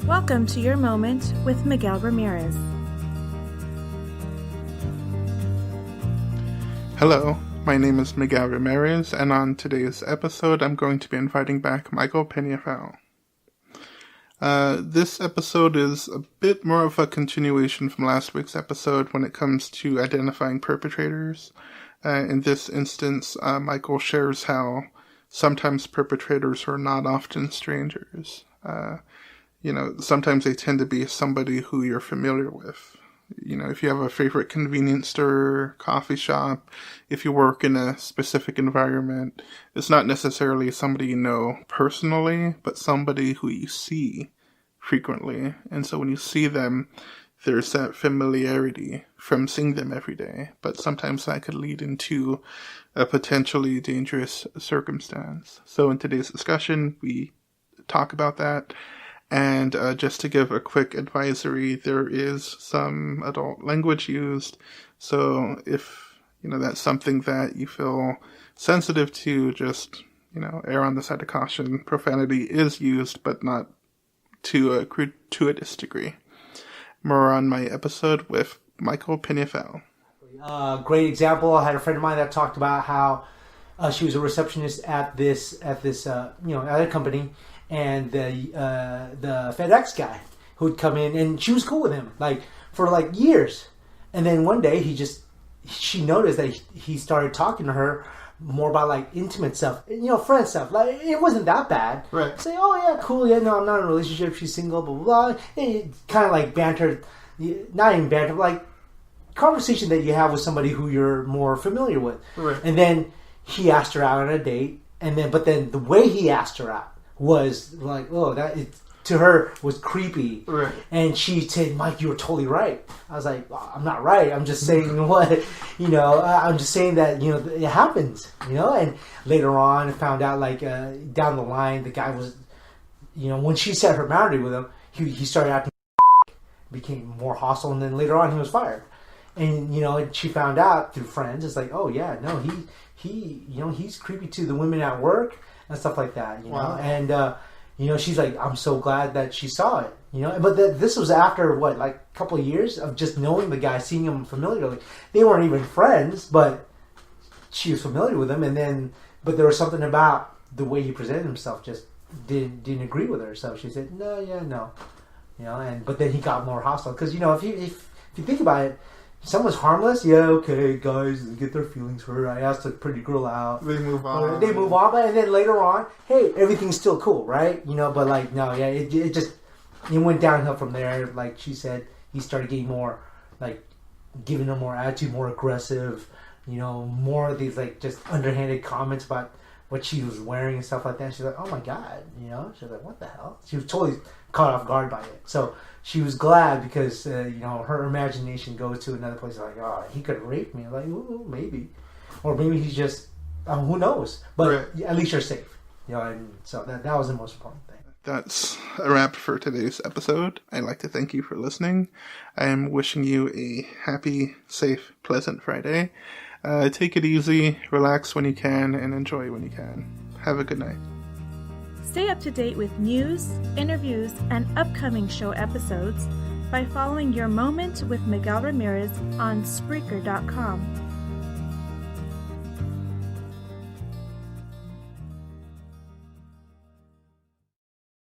Welcome to Your Moment with Miguel Ramirez. Hello, my name is Miguel Ramirez, and on today's episode, I'm going to be inviting back Michael Peñafiel. This episode is a bit more of a continuation from last week's episode when it comes to identifying perpetrators. In this instance, Michael shares how sometimes perpetrators are not often strangers. Sometimes they tend to be somebody who you're familiar with. If you have a favorite convenience store, coffee shop, if you work in a specific environment, it's not necessarily somebody you know personally, but somebody who you see frequently. And so when you see them, there's that familiarity from seeing them every day. But sometimes that could lead into a potentially dangerous circumstance. So in today's discussion, we talk about that. And just to give a quick advisory, there is some adult language used. So if, that's something that you feel sensitive to, just, err on the side of caution. Profanity is used, but not to a gratuitous degree. More on my episode with Michael Peñafiel. Great example. I had a friend of mine that talked about how she was a receptionist at this at a company. And the FedEx guy who'd come in, and she was cool with him, for years. And then one day she noticed that he started talking to her more about intimate stuff, friend stuff. It wasn't that bad. Right. Say, oh yeah, cool, yeah, no, I'm not in a relationship, she's single, blah, blah, blah. And kind of banter, not even banter, but conversation that you have with somebody who you're more familiar with. Right. And then he asked her out on a date, but then the way he asked her out was to her was creepy. Right. And she said, Mike, you were totally right. I was like, well, I'm not right. I'm just saying I'm just saying that, it happens, and later on I found out down the line, the guy was, when she set her boundary with him, he started acting, became more hostile, and then later on he was fired. And, and she found out through friends, it's oh yeah, no, he's creepy to the women at work and stuff like that, Wow. And, she's like, I'm so glad that she saw it, But this was after, a couple of years of just knowing the guy, seeing him familiarly. They weren't even friends, but she was familiar with him. But there was something about the way he presented himself just didn't agree with her. So she said, no. But then he got more hostile. Because, if you think about it, someone's harmless, yeah, okay, guys, get their feelings hurt. I asked a pretty girl out. They move on. And then later on, hey, everything's still cool, right? But no, yeah, it went downhill from there. Like she said, he started getting more, giving her more attitude, more aggressive, more of these, just underhanded comments about what she was wearing and stuff like that. She's like, oh my God, She's like, what the hell? She was totally caught off guard by it. So she was glad because, her imagination goes to another place oh, he could rape me. Ooh, maybe. Or maybe he's just, who knows? But right. At least you're safe. And so that was the most important thing. That's a wrap for today's episode. I'd like to thank you for listening. I am wishing you a happy, safe, pleasant Friday. Take it easy, relax when you can, and enjoy when you can. Have a good night. Stay up to date with news, interviews, and upcoming show episodes by following Your Moment with Miguel Ramirez on Spreaker.com.